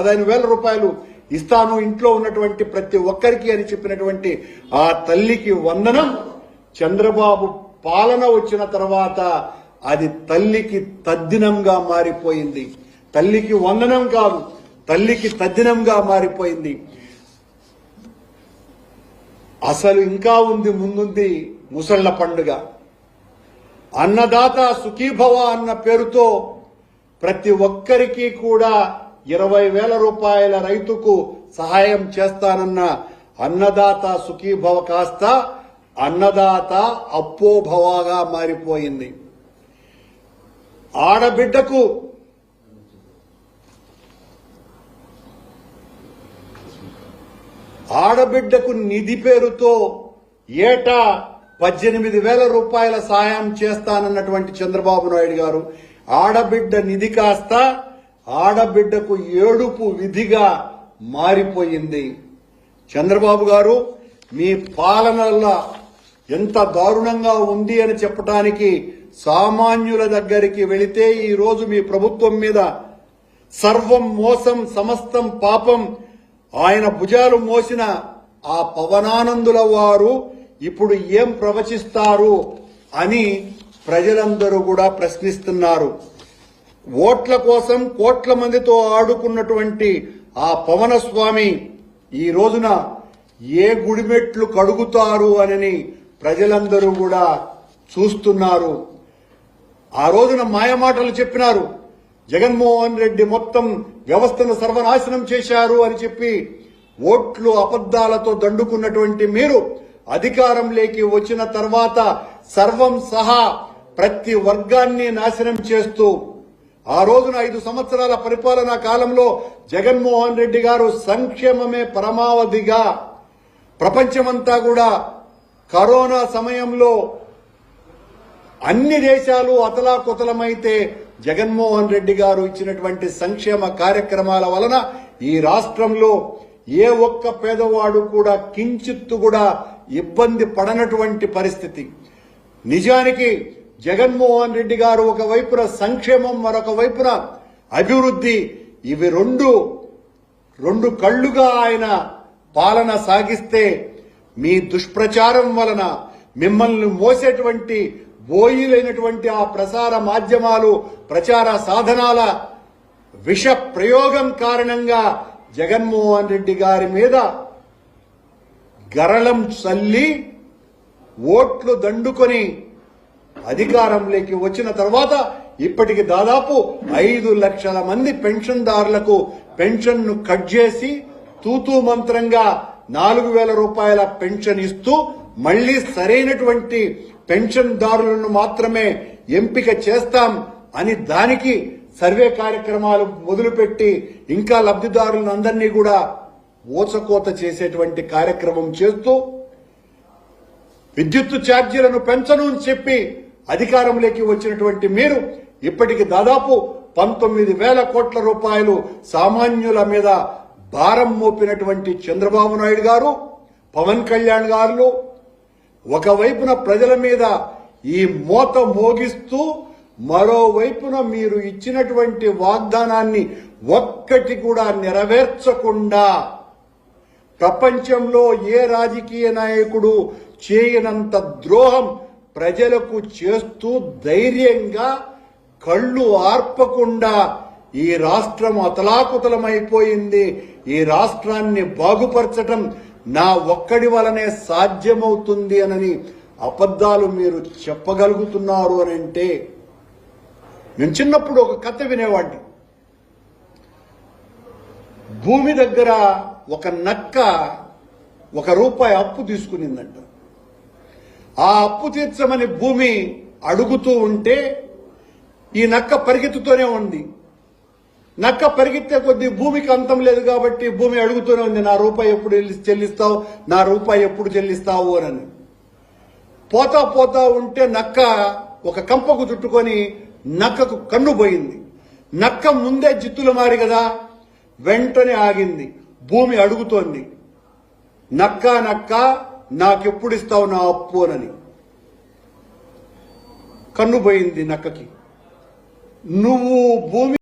15,000 రూపాయలు ఇస్తాను ఇంట్లో ఉన్నటువంటి ప్రతి ఒక్కరికి అని చెప్పినటువంటి ఆ తల్లికి వందనం చంద్రబాబు పాలన వచ్చిన తర్వాత అది తల్లికి తద్దినంగా మారిపోయింది. తల్లికి వందనం కాదు, తల్లికి తద్దినంగా మారిపోయింది. అసలు ఇంకా ఉంది, ముందుంది ముసళ్ల పండుగ. అన్నదాత సుఖీభవ అన్న పేరుతో ప్రతి ఒక్కరికి కూడా 20,000 రూపాయల రైతుకు సహాయం చేస్తానన్న అన్నదాత సుఖీభవ కాస్త అన్నదాత అప్పోభవగా మారిపోయింది. ఆడబిడ్డకు నిధి పేరుతో ఏటా 18,000 రూపాయల సాయం చేస్తానన్నటువంటి చంద్రబాబు నాయుడు గారు ఆడబిడ్డ నిధి కాస్త ఆడబిడ్డకు ఏడుపు విధిగా మారిపోయింది. చంద్రబాబు గారు మీ పాలనలో ఎంత దారుణంగా ఉంది అని చెప్పడానికి సామాన్యుల దగ్గరికి వెళితే ఈ రోజు మీ ప్రభుత్వం మీద సర్వం మోసం సమస్తం పాపం ఆయన భుజాలు మోసిన ఆ పవనానందుల వారు ఇప్పుడు ఏం ప్రవచిస్తారు అని ప్రజలందరూ కూడా ప్రశ్నిస్తున్నారు. ఓట్ల కోసం కోట్ల మందితో ఆడుకున్నటువంటి ఆ పవన స్వామి ఈ రోజున ఏ గుడిమెట్లు కడుగుతారు అని ప్రజలందరూ కూడా చూస్తున్నారు. ఆ రోజున మాయమాటలు చెప్పినారు. జగన్మోహన్ రెడ్డి మొత్తం వ్యవస్థను సర్వనాశనం చేశారు అని చెప్పి ఓట్లు అబద్దాలతో దండుకున్నటువంటి మీరు అధికారంలోకి వచ్చిన తర్వాత సర్వం సహా ప్రతి వర్గాన్ని నాశనం చేస్తూ ఆ రోజున 5 సంవత్సరాల పరిపాలనా కాలంలో జగన్మోహన్ రెడ్డి గారు సంక్షేమమే పరమావధిగా ప్రపంచమంతా కూడా కరోనా సమయంలో అన్ని దేశాలు అతలాకుతలమైతే జగన్మోహన్ రెడ్డి గారు ఇచ్చినటువంటి సంక్షేమ కార్యక్రమాల వలన ఈ రాష్ట్రంలో ఏ ఒక్క పేదవాడు కూడా కించిత్తు కూడా ఇబ్బంది పడనటువంటి పరిస్థితి. నిజానికి జగన్మోహన్ రెడ్డి గారు ఒకవైపున సంక్షేమం మరొక వైపున అభివృద్ధి ఇవి రెండు కళ్లుగా ఆయన పాలన సాగిస్తే మీ దుష్ప్రచారం వలన మిమ్మల్ని మోసేటువంటి బోయిలైనటువంటి ఆ ప్రసార మాధ్యమాలు ప్రచార సాధనాల విష ప్రయోగం కారణంగా జగన్మోహన్ రెడ్డి గారి మీద గరళం చల్లి ఓట్లు దండుకొని అధికారంలోకి వచ్చిన తర్వాత ఇప్పటికి దాదాపు 5 లక్షల మంది పెన్షన్దారులకు పెన్షన్ను కట్ చేసి తూతూ మంత్రంగా 4,000 రూపాయల పెన్షన్ ఇస్తూ మళ్లీ సరైనటువంటి పెన్షన్దారులను మాత్రమే ఎంపిక చేస్తాం అని దానికి సర్వే కార్యక్రమాలు మొదలుపెట్టి ఇంకా లబ్ధిదారులను అందరినీ కూడా ఓచకోత చేసేటువంటి కార్యక్రమం చేస్తూ విద్యుత్ ఛార్జీలను పెంచను అని చెప్పి అధికారంలోకి వచ్చినటువంటి మీరు ఇప్పటికి దాదాపు 19,000 కోట్ల రూపాయలు సామాన్యుల మీద భారం మోపినటువంటి చంద్రబాబు నాయుడు గారు పవన్ కళ్యాణ్ గారు ఒకవైపున ప్రజల మీద ఈ మోత మోగిస్తూ మరోవైపున మీరు ఇచ్చినటువంటి వాగ్దానాన్ని ఒక్కటి కూడా నెరవేర్చకుండా ప్రపంచంలో ఏ రాజకీయ నాయకుడు చేయనంత ద్రోహం ప్రజలకు చేస్తూ ధైర్యంగా కళ్ళు ఆర్పకుండా ఈ రాష్ట్రం అతలాకుతలమైపోయింది, ఈ రాష్ట్రాన్ని బాగుపరచటం నా ఒక్కడి వలనే సాధ్యమవుతుంది అని అబద్ధాలు మీరు చెప్పగలుగుతున్నారు అని అంటే నేను చిన్నప్పుడు ఒక కథ వినేవాడిని. భూమి దగ్గర ఒక నక్క ₹1 అప్పు తీసుకునిందంట. ఆ అప్పు తీర్చమని భూమి అడుగుతూ ఉంటే ఈ నక్క పరిగెత్తుతూనే ఉంది. నక్క పరిగెత్తే కొద్దీ భూమికి అంతం లేదు కాబట్టి భూమి అడుగుతూనే ఉంది, నా రూపాయి ఎప్పుడు చెల్లిస్తావు, నా రూపాయి ఎప్పుడు చెల్లిస్తావు అని. పోతా పోతా ఉంటే నక్క ఒక కంపకు చుట్టుకొని నక్కకు కన్ను పోయింది. నక్క ముందే జిత్తులు మారి కదా, వెంటనే ఆగింది. భూమి అడుగుతోంది, నక్క నక్క నాకెప్పుడు ఇస్తావు నా అప్పు అని. కన్ను పోయింది నక్కకి. నువ్వు భూమి